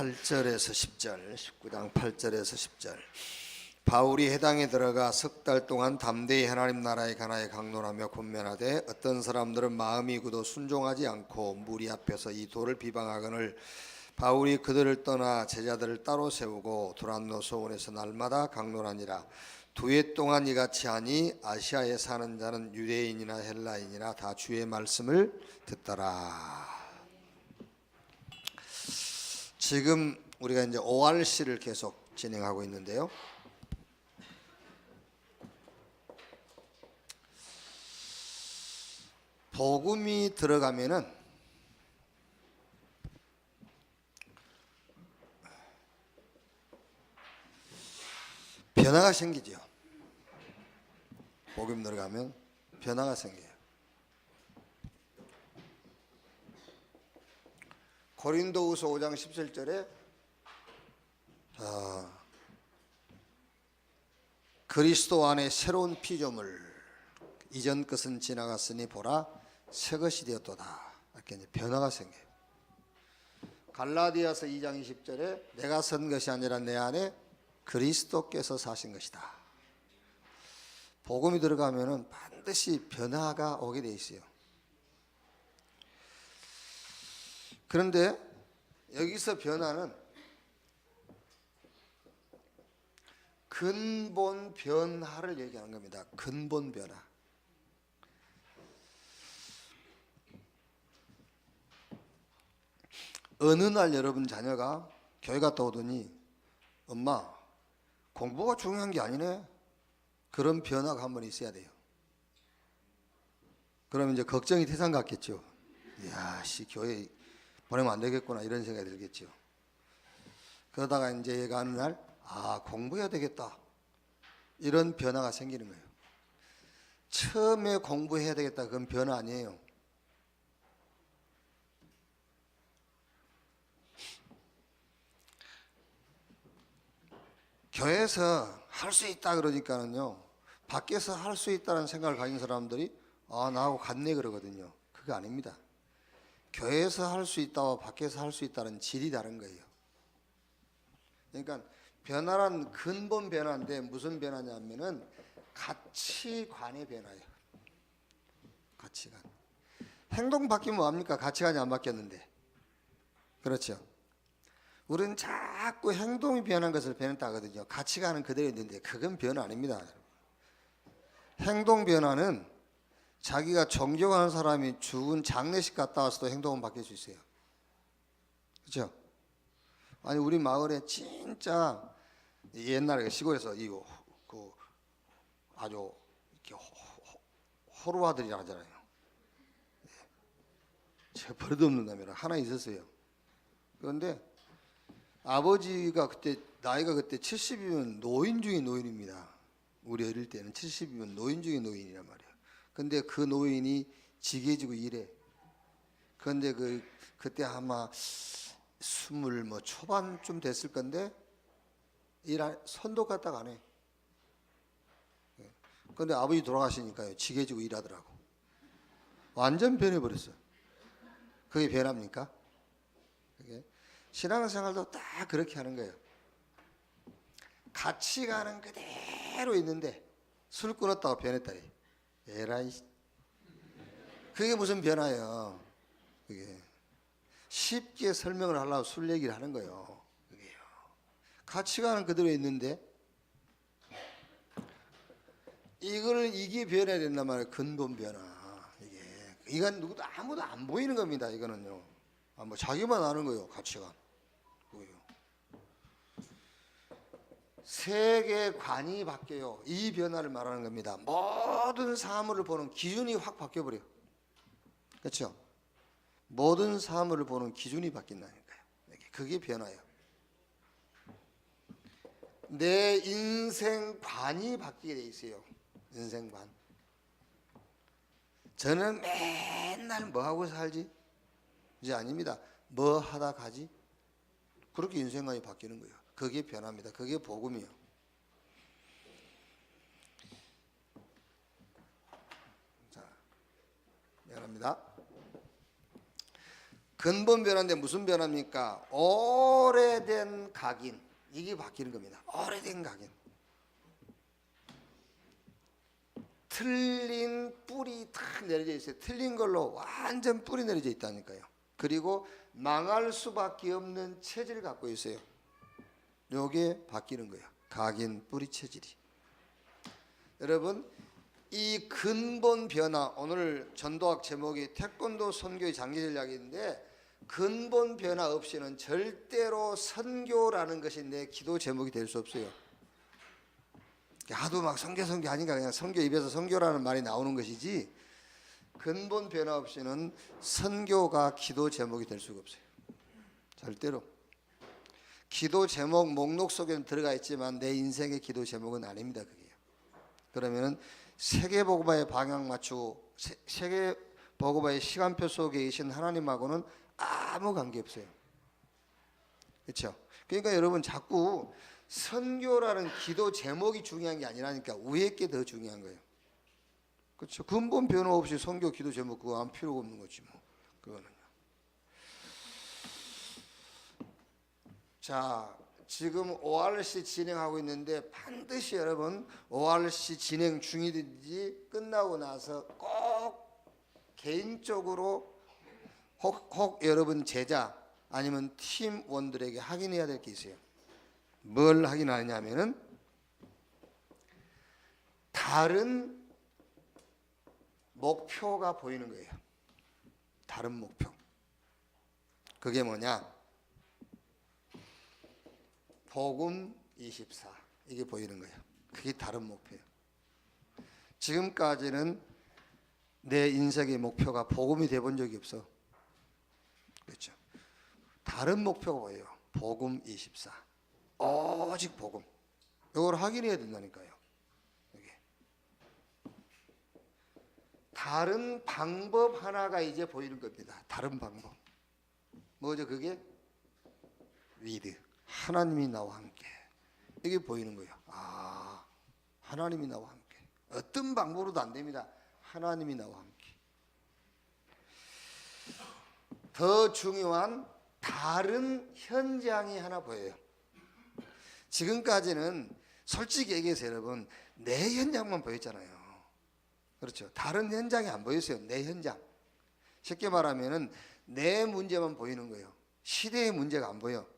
8절에서 10절, 19장 8절에서 10절. 바울이 해당에 들어가 석 달 동안 담대히 하나님 나라에 관하여 강론하며 권면하되 어떤 사람들은 마음이 굳어 순종하지 않고 무리 앞에서 이 도를 비방하거늘 바울이 그들을 떠나 제자들을 따로 세우고 두란노 소원에서 날마다 강론하니라. 2해 동안 이같이 하니 아시아에 사는 자는 유대인이나 헬라인이나 다 주의 말씀을 듣더라. 지금 우리가 이제 ORC를 계속 진행하고 있는데요. 복음이 들어가면은 변화가 생기죠. 복음 들어가면 변화가 생겨요. 고린도후서 5장 17절에 그리스도 안에 새로운 피조물 이전 것은 지나갔으니 보라 새 것이 되었도다. 이렇게 이제 변화가 생겨요. 갈라디아서 2장 20절에 내가 선 것이 아니라 내 안에 그리스도께서 사신 것이다. 복음이 들어가면은 반드시 변화가 오게 돼 있어요. 그런데 여기서 변화는 근본 변화를 얘기하는 겁니다. 근본 변화. 어느 날 여러분 자녀가 교회 갔다 오더니 엄마 공부가 중요한 게 아니네. 그런 변화가 한번 있어야 돼요. 그러면 이제 걱정이 태산 같겠죠. 이야, 교회 보내면 안 되겠구나 이런 생각이 들겠죠. 그러다가 이제 얘가 어느 날 공부해야 되겠다 이런 변화가 생기는 거예요. 처음에 공부해야 되겠다 그건 변화 아니에요. 교회에서 할 수 있다 그러니까는요, 밖에서 할 수 있다는 생각을 가진 사람들이 나하고 같네 그러거든요. 그거 아닙니다. 교회에서 할 수 있다와 밖에서 할 수 있다는 질이 다른 거예요. 그러니까 변화란 근본 변화인데 무슨 변화냐면은 가치관의 변화예요. 가치관. 행동 바뀌면 뭐합니까? 가치관이 안 바뀌었는데. 그렇죠. 우리는 자꾸 행동이 변한 것을 변했다 하거든요. 가치관은 그대로 있는데 그건 변화 아닙니다. 행동 변화는 자기가 존경하는 사람이 죽은 장례식 갔다 와서도 행동은 바뀔 수 있어요. 그렇죠? 아니 우리 마을에 진짜 옛날에 시골에서 이거 아주 이렇게 호루아들이라 하잖아요. 제 버릇없는 놈이라 하나 있었어요. 그런데 아버지가 그때 나이가 그때 70이면 노인 중에 노인입니다. 우리 어릴 때는 70이면 노인 중에 노인이란 말이에요. 근데 그 노인이 지게지고 일해. 그런데 그때 아마 20 초반쯤 됐을 건데 선도 갔다가 안 해. 그런데 아버지 돌아가시니까요 지게지고 일하더라고. 완전 변해버렸어. 그게 변합니까? 그게 신앙생활도 딱 그렇게 하는 거예요. 가치관은 그대로 있는데 술 끊었다고 변했다. 에라이. 그게 무슨 변화예요? 그게 쉽게 설명을 하려고 술 얘기를 하는 거예요. 그게요. 가치관은 그대로 있는데 이게 변해야 된단 말이에요. 근본 변화. 이건 누구도 아무도 안 보이는 겁니다. 이거는요. 자기만 아는 거예요. 가치관. 그거예요. 세계관이 바뀌어요. 이 변화를 말하는 겁니다. 모든 사물을 보는 기준이 확 바뀌어버려요. 그렇죠? 모든 사물을 보는 기준이 바뀐다니까요. 그게 변화예요. 내 인생관이 바뀌게 돼 있어요. 인생관. 저는 맨날 뭐 하고 살지? 이제 아닙니다. 뭐 하다 가지? 그렇게 인생관이 바뀌는 거예요. 그게 변화입니다. 그게 복음이에요. 자, 미안합니다. 근본 변화인데 무슨 변화입니까? 오래된 각인, 이게 바뀌는 겁니다. 오래된 각인. 틀린 뿔이 탁 내려져 있어요. 틀린 걸로 완전 뿔이 내려져 있다니까요. 그리고 망할 수밖에 없는 체질을 갖고 있어요. 요게 바뀌는 거예요. 각인 뿌리 체질이. 여러분, 이 근본 변화, 오늘 전도학 제목이 태권도 선교의 장기 전략인데, 근본 변화 없이는 절대로 선교라는 것이 내 기도 제목이 될 수 없어요. 하도 막 선교 하니까 그냥 선교 입에서 선교라는 말이 나오는 것이지, 근본 변화 없이는 선교가 기도 제목이 될 수가 없어요. 절대로. 기도 제목 목록 속에는 들어가 있지만 내 인생의 기도 제목은 아닙니다. 그게요. 그러면은 세계복음화의 방향 맞추고 세계복음화의 시간표 속에 계신 하나님하고는 아무 관계 없어요. 그렇죠? 그러니까 여러분, 자꾸 선교라는 기도 제목이 중요한 게 아니라니까 위에 게 더 중요한 거예요. 그렇죠? 근본 변화 없이 선교 기도 제목 그거 안 필요가 없는 거지 뭐. 그거는요. 자, 지금 ORC 진행하고 있는데 반드시 여러분 ORC 진행 중이든지 끝나고 나서 꼭 개인적으로 혹 여러분 제자 아니면 팀원들에게 확인해야 될 게 있어요. 뭘 확인하느냐면은 다른 목표가 보이는 거예요. 다른 목표. 그게 뭐냐? 복음 24. 이게 보이는 거예요. 그게 다른 목표예요. 지금까지는 내 인생의 목표가 복음이 돼 본 적이 없어. 그렇죠? 다른 목표가 보여요. 복음 24. 오직 복음. 이걸 확인해야 된다니까요. 이게. 다른 방법 하나가 이제 보이는 겁니다. 다른 방법. 뭐죠 그게? 위드. 하나님이 나와 함께. 이게 보이는 거예요. 아, 하나님이 나와 함께. 어떤 방법으로도 안 됩니다. 하나님이 나와 함께. 더 중요한 다른 현장이 하나 보여요. 지금까지는 솔직히 얘기해서 여러분 내 현장만 보였잖아요. 그렇죠? 다른 현장이 안 보였어요. 내 현장. 쉽게 말하면은 내 문제만 보이는 거예요. 시대의 문제가 안 보여.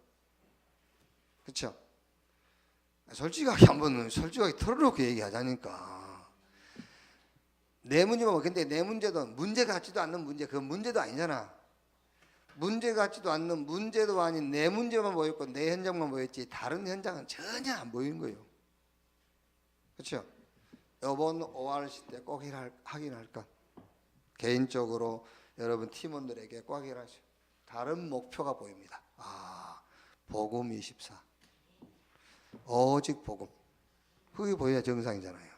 그렇죠? 솔직하게 한번 솔직하게 털어놓고 얘기하자니까. 내 문제만 보여. 근데 내 문제도 문제 같지도 않는 문제, 그건 문제도 아니잖아. 문제 같지도 않는 문제도 아닌 내 문제만 보였고 내 현장만 보였지 다른 현장은 전혀 안 보이는 거예요. 그렇죠? 이번 ORC 때 꼭 확인할까? 개인적으로 여러분 팀원들에게 꼭 확인하시오. 다른 목표가 보입니다. 아, 복음 24. 오직 복음. 그게 보여야 정상이잖아요.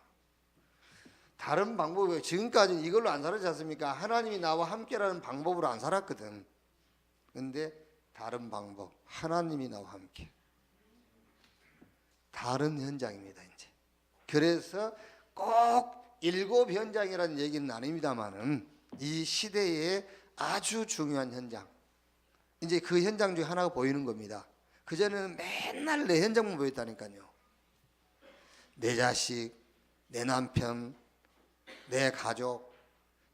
다른 방법이 지금까지 이걸로 안 살았지 않습니까? 하나님이 나와 함께라는 방법으로 안 살았거든. 근데 다른 방법, 하나님이 나와 함께. 다른 현장입니다, 이제. 그래서 꼭 7 현장이라는 얘기는 아닙니다만은 이 시대에 아주 중요한 현장. 이제 그 현장 중에 하나가 보이는 겁니다. 그전에는 맨날 내 현장만 보였다니까요. 내 자식, 내 남편, 내 가족,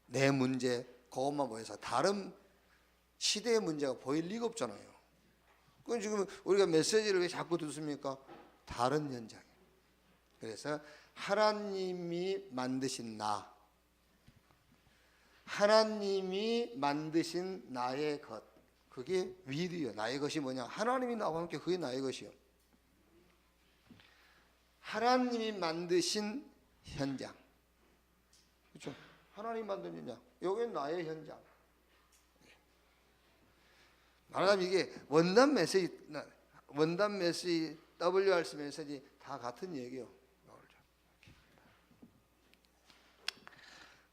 내 문제, 그것만 보여서 다른 시대의 문제가 보일 리가 없잖아요. 그건 지금 우리가 메시지를 왜 자꾸 듣습니까? 다른 현장이에요. 그래서 하나님이 만드신 나, 하나님이 만드신 나의 것, 그게 위드요. 나의 것이 뭐냐? 하나님이 나와 함께 그게 나의 것이요. 하나님이 만드신 현장. 그렇죠? 하나님 만든 현장. 여기 나의 현장. 말하자면 이게 원단 메시지, WRC 메시지 다 같은 얘기예요.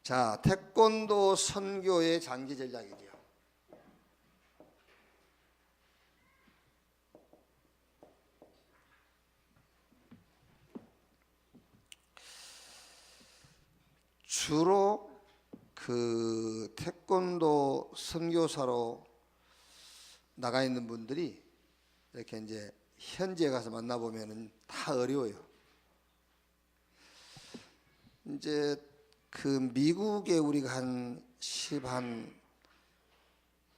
자, 태권도 선교의 장기 전략이죠. 주로 그 태권도 선교사로 나가 있는 분들이 이렇게 이제 현지에 가서 만나보면은 다 어려워요. 이제 그 미국에 우리가 한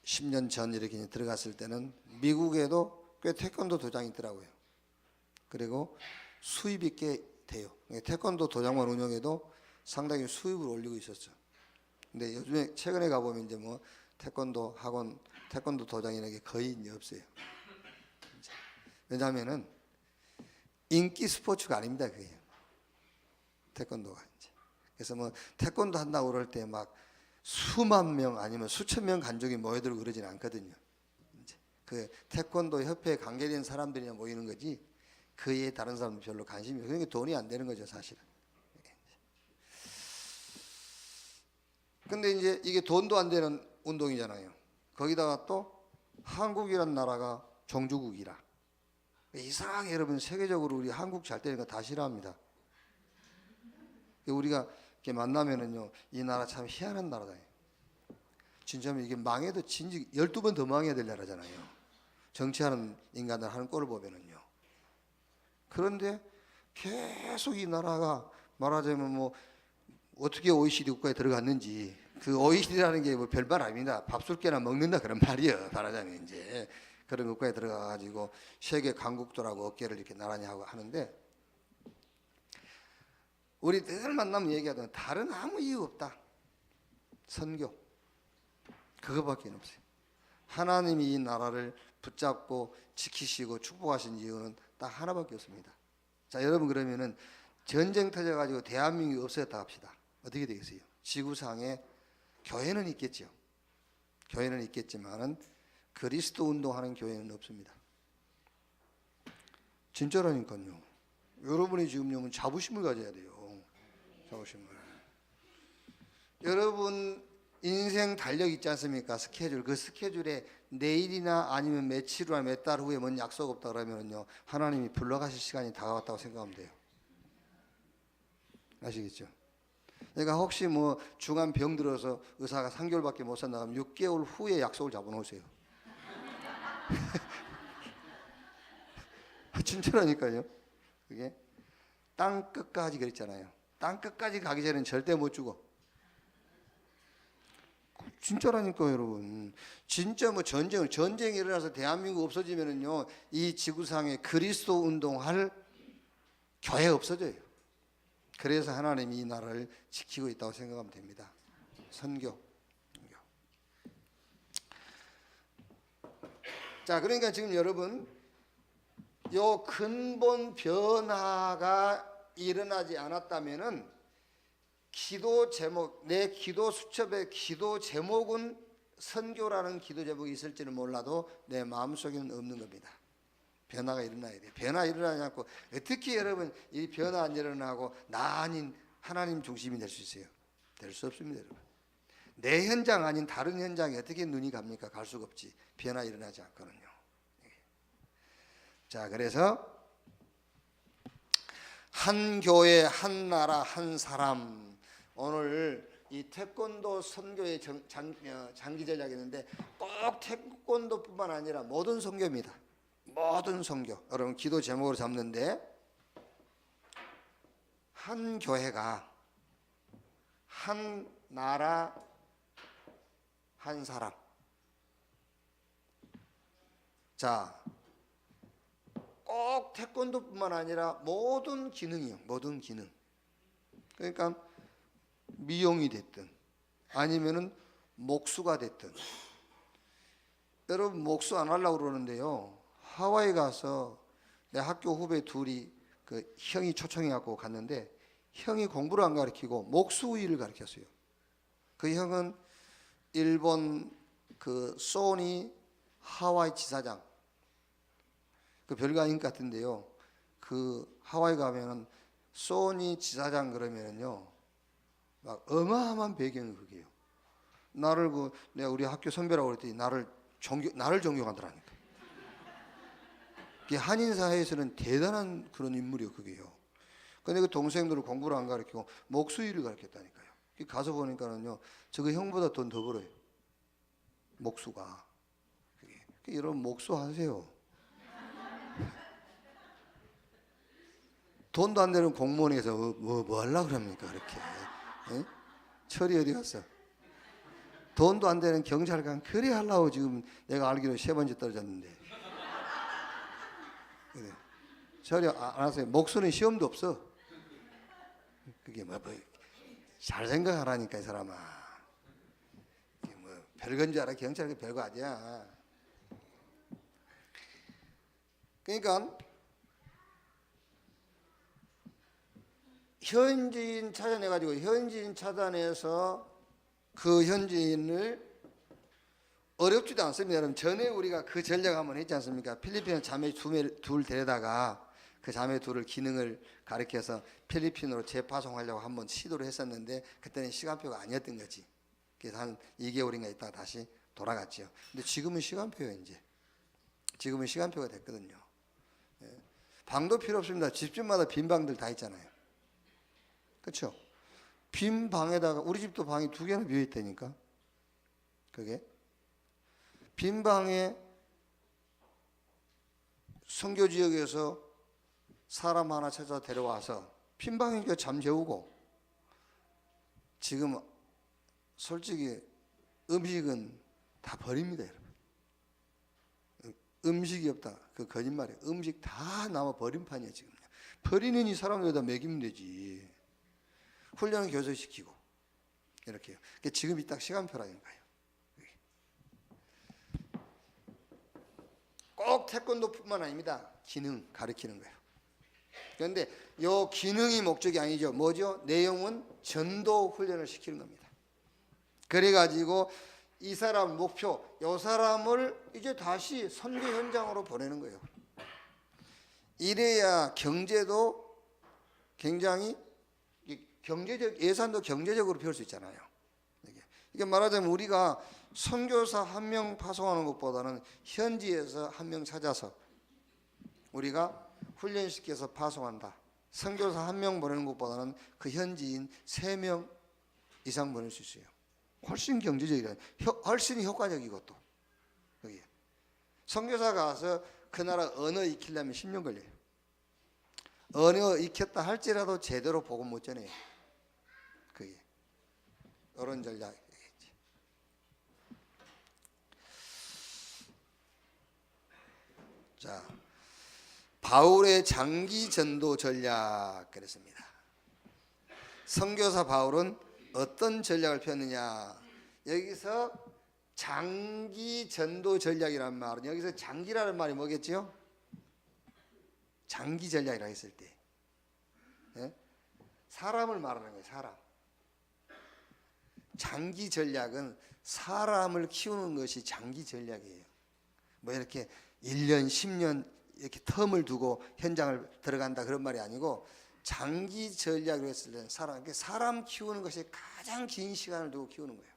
10년 전 이렇게 들어갔을 때는 미국에도 꽤 태권도 도장이 있더라고요. 그리고 수입이 꽤 돼요. 태권도 도장만 운영해도 상당히 수입을 올리고 있었죠. 근데 요즘에 최근에 가보면 이제 뭐 태권도 학원, 태권도 도장 이런 게 거의 이제 없어요. 왜냐하면은 인기 스포츠가 아닙니다, 그게. 태권도가 이제. 그래서 뭐 태권도 한다고 그럴 때 막 수만 명 아니면 수천 명 관중이 모여들고 그러지는 않거든요. 이제 그 태권도 협회에 관계된 사람들이나 모이는 거지. 그에 다른 사람은 별로 관심이 없어요. 그러니까 돈이 안 되는 거죠, 사실은. 근데 이제 이게 돈도 안 되는 운동이잖아요. 거기다가 또 한국이란 나라가 종주국이라. 이상하게 여러분 세계적으로 우리 한국 잘 되는 거 다 싫어합니다. 우리가 이렇게 만나면은요, 이 나라 참 희한한 나라다. 진짜면 이게 망해도 진즉 12번 더 망해야 될 나라잖아요. 정치하는 인간들 하는 꼴을 보면은요. 그런데 계속 이 나라가 말하자면 뭐 어떻게 OECD 국가에 들어갔는지, 그 OECD라는 게 뭐 별말 아닙니다. 밥술깨나 먹는다 그런 말이에요. 말하자면 이제 그런 국가에 들어가가지고 세계 강국들하고 어깨를 이렇게 나란히 하고 하는데, 우리 늘 만나면 얘기하던 다른 아무 이유 없다. 선교. 그거밖에 없어요. 하나님이 이 나라를 붙잡고 지키시고 축복하신 이유는 딱 하나밖에 없습니다. 자, 여러분 그러면은 전쟁 터져가지고 대한민국이 없어졌다 합시다. 어떻게 되겠어요? 지구상에 교회는 있겠죠. 교회는 있겠지만은 그리스도 운동하는 교회는 없습니다. 진짜라니까요. 여러분이 지금 자부심을 가져야 돼요. 자부심을. 여러분 인생 달력 있지 않습니까? 스케줄. 그 스케줄에 내일이나 아니면 며칠 후나 몇 달 후에 뭔 약속 없다 그러면요, 하나님이 불러가실 시간이 다가왔다고 생각하면 돼요. 아시겠죠? 그러니까 혹시 뭐 중한 병 들어서 의사가 3개월밖에 못 산다 하면 6개월 후에 약속을 잡아놓으세요. 진짜라니까요. 그게 땅 끝까지 그랬잖아요. 땅 끝까지 가기 전에는 절대 못 죽어. 진짜라니까요, 여러분. 진짜 뭐 전쟁이 일어나서 대한민국 없어지면은요, 이 지구상에 그리스도 운동할 교회 없어져요. 그래서 하나님이 이 나라를 지키고 있다고 생각하면 됩니다. 선교. 자, 그러니까 지금 여러분, 요 근본 변화가 일어나지 않았다면은 기도 제목, 내 기도 수첩에 기도 제목은 선교라는 기도 제목이 있을지는 몰라도 내 마음속에는 없는 겁니다. 변화가 일어나야 돼요. 변화 일어나지 않고 어떻게 여러분 이 변화 안 일어나고 나 아닌 하나님 중심이 될 수 있어요? 될 수 없습니다, 여러분. 내 현장 아닌 다른 현장에 어떻게 눈이 갑니까? 갈 수가 없지. 변화 일어나지 않거든요. 자, 그래서 한 교회, 한 나라, 한 사람. 오늘 이 태권도 선교의 장기 전략이었는데 꼭 태권도뿐만 아니라 모든 선교입니다. 모든 선교. 여러분 기도 제목으로 잡는데, 한 교회가 한 나라 한 사람. 자, 꼭 태권도뿐만 아니라 모든 기능이요. 모든 기능. 그러니까 미용이 됐든 아니면은 목수가 됐든. 여러분 목수 안 하려고 그러는데요, 하와이 가서 내 학교 후배 둘이 그 형이 초청해 갖고 갔는데, 형이 공부를 안 가르치고 목수 일을 가르쳤어요. 그 형은 일본 그 소니 하와이 지사장, 그 별거 아닌 것 같은데요, 그 하와이 가면은 소니 지사장 그러면은요 막 어마어마한 배경이 그게요. 나를 내가 우리 학교 선배라고 그랬더니 나를 존경하더라니까. 한인 사회에서는 대단한 그런 인물이요, 그게요. 근데 그 동생들을 공부를 안 가르치고 목수일을 가르쳤다니까요. 가서 보니까는요, 저거 형보다 돈 더 벌어요. 목수가. 그게. 이런 목소하세요. 돈도 안 되는 공무원에서 뭐 하려고 그럽니까 그렇게. 에? 철이 어디 갔어? 돈도 안 되는 경찰관 그래 하려고 지금 내가 알기로 3번째 떨어졌는데. 그래. 철이 안 하세요. 목소는 시험도 없어. 그게 잘 생각하라니까 이 사람아. 이게 뭐 별건 줄 알아. 경찰이 별거 아니야. 그러니까 현지인 찾아내가지고 현지인 찾아내서 그 현지인을 어렵지도 않습니다. 여러분 전에 우리가 그 전략 한번 했지 않습니까? 필리핀 자매 둘 데려다가 그 자매 둘을 기능을 가르쳐서 필리핀으로 재파송하려고 한번 시도를 했었는데 그때는 시간표가 아니었던 거지. 그래서 한 2개월인가 있다가 다시 돌아갔죠. 근데 지금은 시간표예요. 이제 지금은 시간표가 됐거든요. 방도 필요 없습니다. 집집마다 빈 방들 다 있잖아요. 그렇죠? 빈 방에다가 우리 집도 방이 2개나 비어 있다니까. 그게 빈 방에 선교 지역에서 사람 하나 찾아 데려와서 빈 방이니까 잠 재우고. 지금 솔직히 음식은 다 버립니다, 여러분. 음식이 없다. 그 거짓말이에요. 음식 다 남아 버린 판이에요, 지금. 버리는 이 사람들에다 먹이면 되지. 훈련을 교수시키고 이렇게요. 지금이 딱 시간표라니까요. 꼭 태권도뿐만 아닙니다. 기능 가르치는 거예요. 그런데 이 기능이 목적이 아니죠. 뭐죠? 내용은 전도 훈련을 시키는 겁니다. 그래가지고 이 사람 목표, 이 사람을 이제 다시 선교 현장으로 보내는 거예요. 이래야 경제도 굉장히 예산도 경제적으로 배울 수 있잖아요. 이게 말하자면 우리가 선교사 1명 파송하는 것보다는 현지에서 1명 찾아서 우리가 훈련시켜서 파송한다. 선교사 1명 보내는 것보다는 그 현지인 3명 이상 보낼 수 있어요. 훨씬 경제적이라, 훨씬 효과적이고 또 여기 선교사 가서 그 나라 언어 익히려면 10년 걸려요. 언어 익혔다 할지라도 제대로 복음 못 전해요. 그게 이런 전략이겠지. 자, 바울의 장기 전도 전략 그랬습니다. 선교사 바울은 어떤 전략을 폈느냐? 여기서 장기 전도 전략이라는 말은 여기서 장기라는 말이 뭐겠죠? 장기 전략이라 했을 때 사람을 말하는 거예요. 사람. 장기 전략은 사람을 키우는 것이 장기 전략이에요. 뭐 이렇게 1년, 10년 이렇게 텀을 두고 현장을 들어간다 그런 말이 아니고 장기 전략으로 했을 때는 사람 키우는 것이 가장 긴 시간을 두고 키우는 거예요.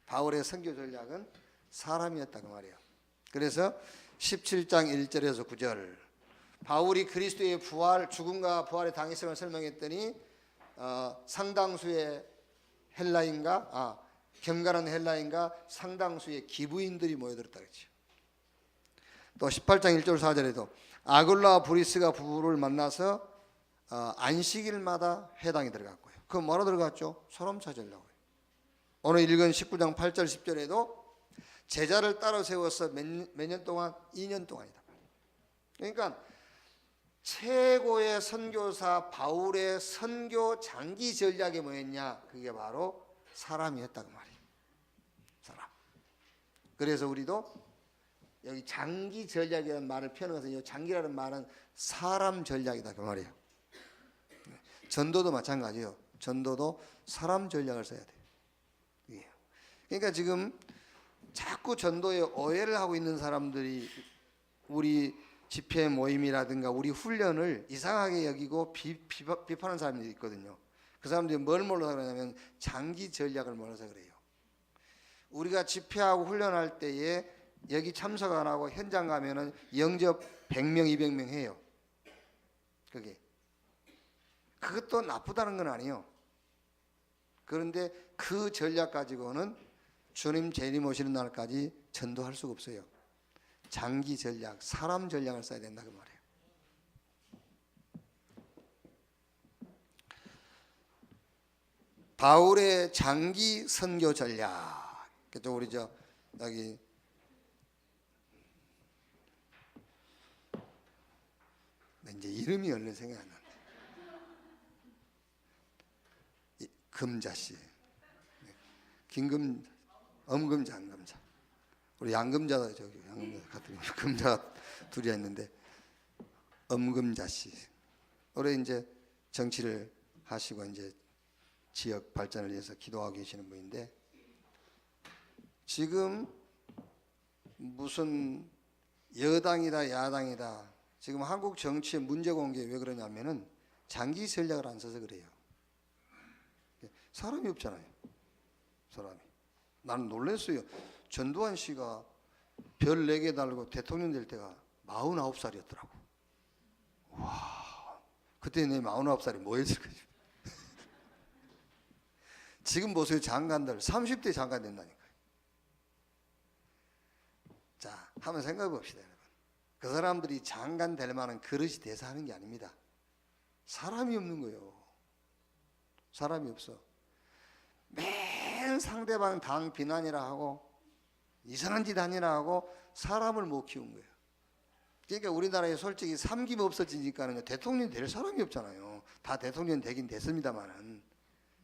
바울의 선교 전략은 사람이었다 그 말이에요. 그래서 17장 1절에서 9절 바울이 그리스도의 부활, 죽음과 부활의 당위성을 설명했더니 상당수의 헬라인과 경건한 헬라인과 상당수의 기부인들이 모여들었다 그랬죠. 또 18장 1절 4절에도 아굴라와 브리스가 부부를 만나서 안식일마다 회당에 들어갔고요. 그 뭐로 들어갔죠? 소름 찾으려고요. 오늘 읽은 19장 8절 10절에도 제자를 따로 세워서 몇 년 동안? 2년 동안이다. 그러니까 최고의 선교사 바울의 선교 장기 전략이 뭐였냐? 그게 바로 사람이었다고 말이에요. 사람. 그래서 우리도 여기 장기 전략이라는 말을 표현한 것은 이 장기라는 말은 사람 전략이다 그 말이에요. 전도도 마찬가지예요. 전도도 사람 전략을 써야 돼요. 그러니까 지금 자꾸 전도에 오해를 하고 있는 사람들이 우리 집회 모임이라든가 우리 훈련을 이상하게 여기고 비판하는 사람들이 있거든요. 그 사람들이 뭘 몰라서 그러냐면 장기 전략을 몰라서 그래요. 우리가 집회하고 훈련할 때에 여기 참석 안 하고 현장 가면은 영접 100명, 200명 해요. 그것도 나쁘다는 건 아니에요. 그런데 그 전략 가지고는 주님 재림 오시는 날까지 전도할 수가 없어요. 장기 전략, 사람 전략을 써야 된다 그 말이에요. 바울의 장기 선교 전략. 그죠? 우리 여기 이제 이름이 얼른 생각이 안 나네. 금자씨, 김금, 엄금자, 양금자. 우리 양금자도 양금자 같은 금자가 둘이 있는데 엄금자씨. 올해 이제 정치를 하시고 이제 지역 발전을 위해서 기도하고 계시는 분인데, 지금 무슨 여당이다 야당이다, 지금 한국 정치의 문제가 온 게 왜 그러냐면은 장기 전략을 안 써서 그래요. 사람이 없잖아요. 사람이. 나는 놀랐어요. 전두환 씨가 별 4개 달고 대통령 될 때가 49살이었더라고. 와, 그때 내 49살이 뭐 했을 거지. 지금 보세요. 장관들 30대 장관 된다니까요. 자, 한번 생각해 봅시다, 여러분. 그 사람들이 장관 될 만한 그릇이 돼서 하는 게 아닙니다. 사람이 없는 거예요. 사람이 없어. 매일 상대방 당 비난이라 하고 이상한 짓 아니라 하고 사람을 못 키운 거예요. 그러니까 우리나라에 솔직히 삼김 없어지니까는 대통령이 될 사람이 없잖아요. 다 대통령 되긴 됐습니다만은.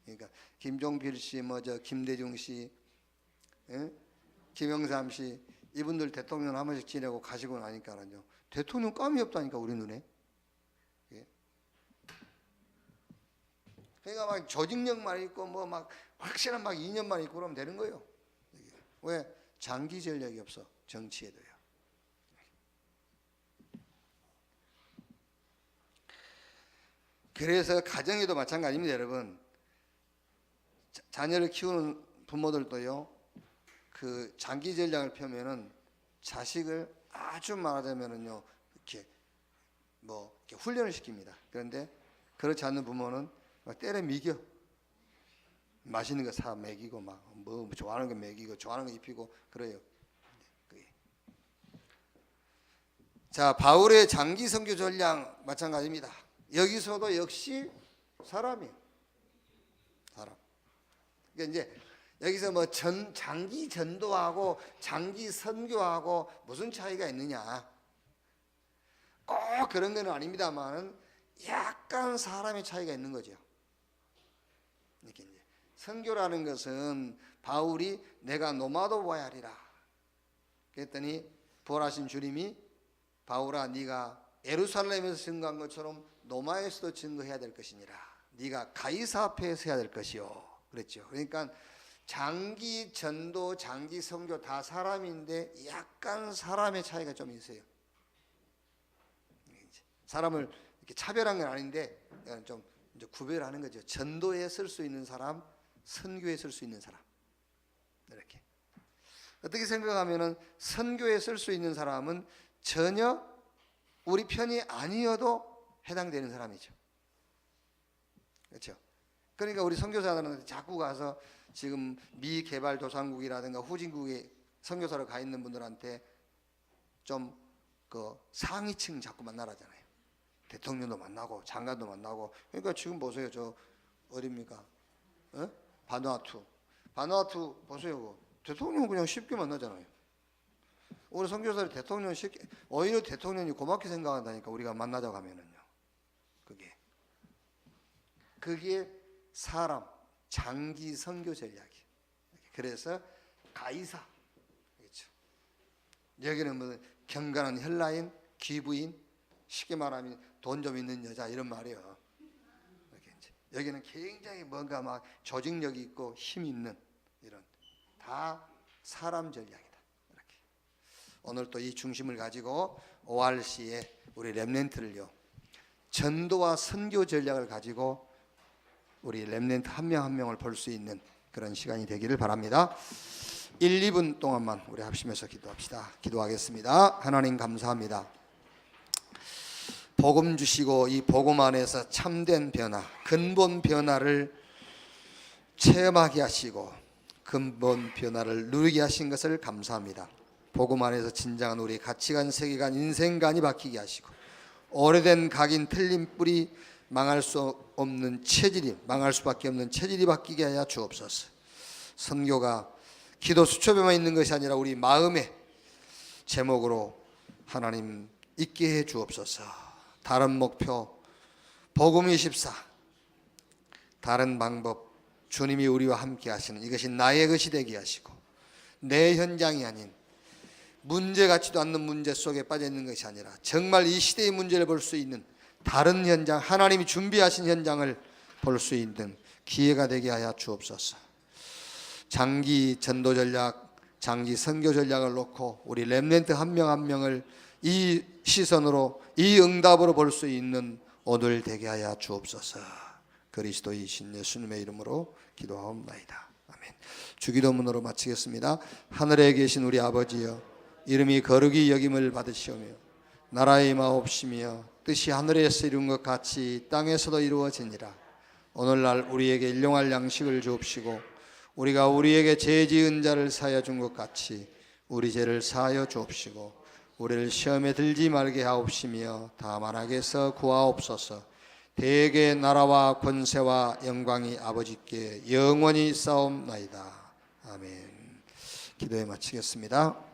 그러니까 김종필 씨, 김대중 씨, 김영삼 씨, 이분들 대통령 한 번씩 지내고 가시고 나니까는요, 대통령 감이 없다니까 우리 눈에. 그러니까 막 조직력만 있고 뭐 막 확실한 막 2년만 있고 그러면 되는 거예요. 왜? 장기 전략이 없어. 정치에도요. 그래서 가정에도 마찬가지입니다, 여러분. 자녀를 키우는 부모들도요, 그 장기 전략을 펴면은 자식을 아주 말하자면은요, 이렇게 훈련을 시킵니다. 그런데 그렇지 않는 부모는 막 때려 미겨. 맛있는 거 사 먹이고 막 뭐 좋아하는 거 먹이고 좋아하는 거 입히고 그래요. 자, 바울의 장기 선교 전략 마찬가지입니다. 여기서도 역시 사람이에요. 사람. 그러니까 이제 여기서 뭐 장기 전도하고 장기 선교하고 무슨 차이가 있느냐? 꼭 그런 건 아닙니다만 약간 사람의 차이가 있는 거죠. 이렇게 이제 선교라는 것은 바울이 내가 노마도 보야리라 그랬더니 부활하신 주님이 바울아, 네가 예루살렘에서 증거한 것처럼 노마에서도 증거해야 될 것이니라. 네가 가이사 앞에서 해야 될 것이요. 그랬죠. 그러니까 장기 전도, 장기 선교 다 사람인데 약간 사람의 차이가 좀 있어요. 사람을 이렇게 차별한 건 아닌데 좀 이제 구별하는 거죠. 전도에 쓸 수 있는 사람, 선교에 쓸 수 있는 사람. 이렇게. 어떻게 생각하면은 선교에 쓸 수 있는 사람은 전혀 우리 편이 아니어도 해당되는 사람이죠. 그렇죠? 그러니까 우리 선교사들은 자꾸 가서 지금 미개발도상국이라든가 후진국에 선교사로 가 있는 분들한테 좀 그 상위층 자꾸 만나라잖아요. 대통령도 만나고 장관도 만나고. 그러니까 지금 보세요. 저 어딥니까? 바누아투 보세요. 대통령 그냥 쉽게 만나잖아요. 우리 선교사를 대통령 쉽게, 오히려 대통령이 고맙게 생각한다니까 우리가 만나자고 하면은요. 그게 사람 장기 선교 전략이에요. 그래서 가이사, 그렇죠. 여기는 뭐 경건한 헬라인, 귀부인, 쉽게 말하면 돈 좀 있는 여자 이런 말이에요. 여기는 굉장히 뭔가 막 조직력이 있고 힘 있는 이런 다 사람 전략이다. 이렇게. 오늘 또 이 중심을 가지고 ORC의 우리 렘넌트를요, 전도와 선교 전략을 가지고 우리 렘넌트 한 명 한 명을 볼 수 있는 그런 시간이 되기를 바랍니다. 1, 2분 동안만 우리 합심해서 기도합시다. 기도하겠습니다. 하나님 감사합니다. 복음 주시고 이 복음 안에서 참된 변화, 근본 변화를 체험하게 하시고 근본 변화를 누리게 하신 것을 감사합니다. 복음 안에서 진정한 우리 가치관, 세계관, 인생관이 바뀌게 하시고 오래된 각인 틀린 뿌리 망할 수 없는 체질이 망할 수밖에 없는 체질이 바뀌게 하여 주옵소서. 선교가 기도 수첩에만 있는 것이 아니라 우리 마음의 제목으로 하나님 있게 해 주옵소서. 다른 목표 복음 24 다른 방법 주님이 우리와 함께 하시는 이것이 나의 것이 되게 하시고 내 현장이 아닌 문제 같지도 않는 문제 속에 빠져 있는 것이 아니라 정말 이 시대의 문제를 볼 수 있는 다른 현장, 하나님이 준비하신 현장을 볼 수 있는 기회가 되게 하여 주옵소서. 장기 전도 전략, 장기 선교 전략을 놓고 우리 렘넌트 한 명 한 명을 이 시선으로, 이 응답으로 볼 수 있는 오늘 되게 하여 주옵소서. 그리스도이신 예수님의 이름으로 기도하옵나이다. 아멘. 주기도문으로 마치겠습니다. 하늘에 계신 우리 아버지여, 이름이 거룩히 여김을 받으시오며 나라의 임하옵시며 뜻이 하늘에서 이룬 것 같이 땅에서도 이루어지니라. 오늘날 우리에게 일용할 양식을 주옵시고 우리가 우리에게 죄 지은 자를 사하여 준 것 같이 우리 죄를 사하여 주옵시고 우리를 시험에 들지 말게 하옵시며 다만 악에서 구하옵소서. 대개 나라와 권세와 영광이 아버지께 영원히 있사옵나이다. 아멘. 기도에 마치겠습니다.